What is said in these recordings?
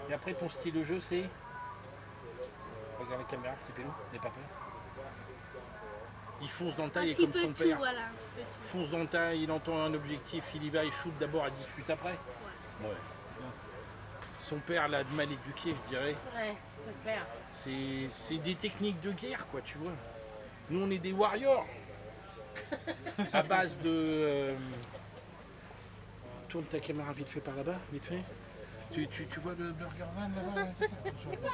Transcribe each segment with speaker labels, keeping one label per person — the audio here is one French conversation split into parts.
Speaker 1: Et après, ton style de jeu, c'est... Regarde la caméra, petit pélo, n'aie pas peur. Il fonce dans le tas, il est comme son père.
Speaker 2: Voilà, un petit peu tout.
Speaker 1: Fonce dans le tas, il entend un objectif, il y va, il shoot d'abord, il discute après. Ouais. Son père l'a mal éduqué, je dirais.
Speaker 2: Ouais, c'est clair.
Speaker 1: C'est des techniques de guerre, quoi, tu vois. Nous, on est des warriors. À base de... Tourne ta caméra vite fait par là-bas, vite fait. Tu vois le Burger Van là-bas, comme ça, le Burger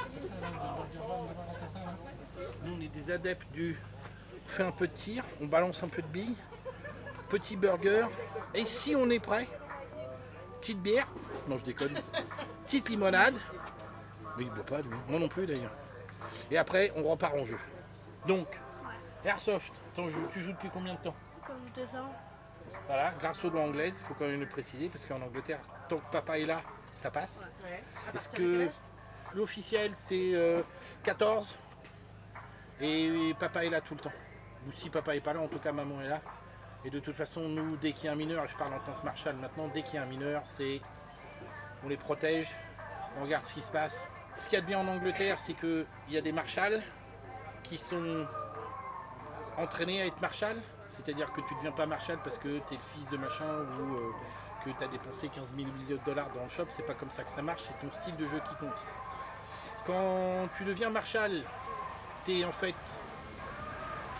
Speaker 1: Van là-bas, comme ça, là. Nous, on est des adeptes du... On fait un peu de tir, on balance un peu de billes, petit burger, et si on est prêt, petite bière, non je déconne, petite limonade, mais il ne boit pas lui, moi non plus d'ailleurs. Et après, on repart en jeu. Donc, Airsoft, tu joues depuis combien de temps?
Speaker 2: Comme 2 ans.
Speaker 1: Voilà, grâce aux lois anglaises, il faut quand même le préciser, parce qu'en Angleterre, tant que papa est là, ça passe.
Speaker 2: Ouais.
Speaker 1: Est-ce que l'officiel c'est 14 et papa est là tout le temps? Ou si papa est pas là, en tout cas maman est là. Et de toute façon, nous, dès qu'il y a un mineur, je parle en tant que marshal maintenant, dès qu'il y a un mineur, on les protège, on regarde ce qui se passe. Ce qu'il y a de bien en Angleterre, c'est qu'il y a des marshals qui sont entraînés à être marshal. C'est-à-dire que tu ne deviens pas marshal parce que tu es le fils de machin ou que tu as dépensé 15 000 millions de dollars dans le shop. C'est pas comme ça que ça marche, c'est ton style de jeu qui compte. Quand tu deviens marshal, tu es en fait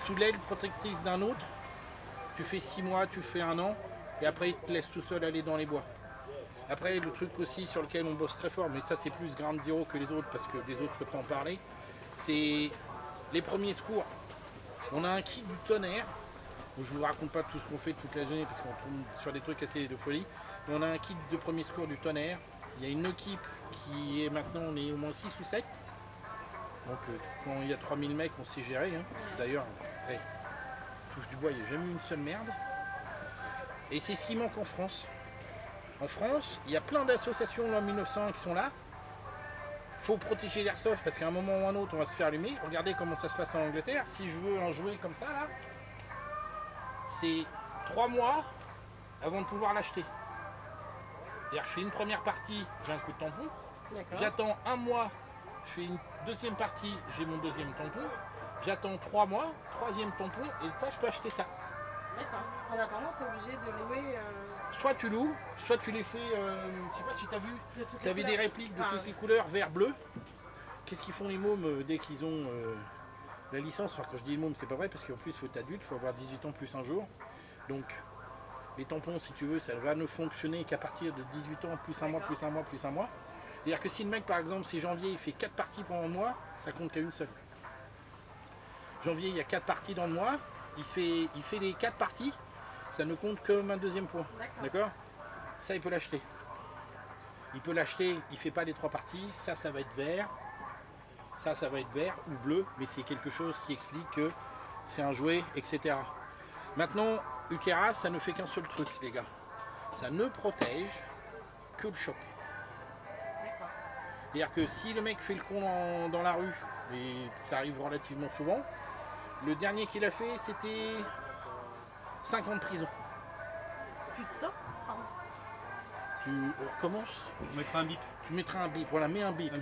Speaker 1: sous l'aile protectrice d'un autre. Tu fais 6 mois, tu fais 1 an, et après il te laisse tout seul aller dans les bois. Après, le truc aussi sur lequel on bosse très fort, mais ça c'est plus Ground Zero que les autres, parce que les autres je peux pas en parler, c'est les premiers secours. On a un kit du tonnerre. Je vous raconte pas tout ce qu'on fait toute la journée parce qu'on tourne sur des trucs assez de folie. Mais on a un kit de premier secours du tonnerre. Il y a une équipe qui est maintenant, on est au moins 6 ou 7. Donc quand il y a 3000 mecs, on sait gérer. Hein. D'ailleurs, touche du bois, il n'y a jamais eu une seule merde. Et c'est ce qui manque en France. En France, il y a plein d'associations en 1900 qui sont là. Il faut protéger l'airsoft parce qu'à un moment ou un autre, on va se faire allumer. Regardez comment ça se passe en Angleterre. Si je veux un jouet comme ça, là, c'est 3 mois avant de pouvoir l'acheter. C'est-à-dire que je fais une première partie, j'ai un coup de tampon. J'attends 1 mois, je fais une deuxième partie, j'ai mon deuxième tampon. J'attends 3 mois, troisième tampon, et ça, je peux acheter ça.
Speaker 2: D'accord. En attendant, tu es obligé de louer.
Speaker 1: Soit tu loues, soit tu les fais, je sais pas si tu as vu, tu avais des répliques de toutes les couleurs, vert, bleu. Qu'est-ce qu'ils font les mômes dès qu'ils ont la licence? Enfin, quand je dis môme, c'est pas vrai, parce qu'en plus, il faut être adulte, il faut avoir 18 ans plus un jour. Donc, les tampons, si tu veux, ça va ne fonctionner qu'à partir de 18 ans, plus un mois, plus un mois, plus un mois. C'est-à-dire que si le mec, par exemple, c'est janvier, il fait 4 parties pendant le mois, ça compte qu'à une seule. Janvier, il y a 4 parties dans le mois, il fait les 4 parties, ça ne compte que un deuxième point. D'accord? Ça, il peut l'acheter. Il peut l'acheter, il ne fait pas les 3 parties, ça va être vert, ça va être vert ou bleu, mais c'est quelque chose qui explique que c'est un jouet, etc. Maintenant, Ukera, ça ne fait qu'un seul truc, les gars. Ça ne protège que le shop. C'est-à-dire que si le mec fait le con dans la rue, et ça arrive relativement souvent, le dernier qu'il a fait, c'était 5 ans de prison.
Speaker 2: Putain, pardon.
Speaker 1: On recommence.
Speaker 3: On mettra un bip.
Speaker 1: Tu mettras un bip, voilà, mets un bip.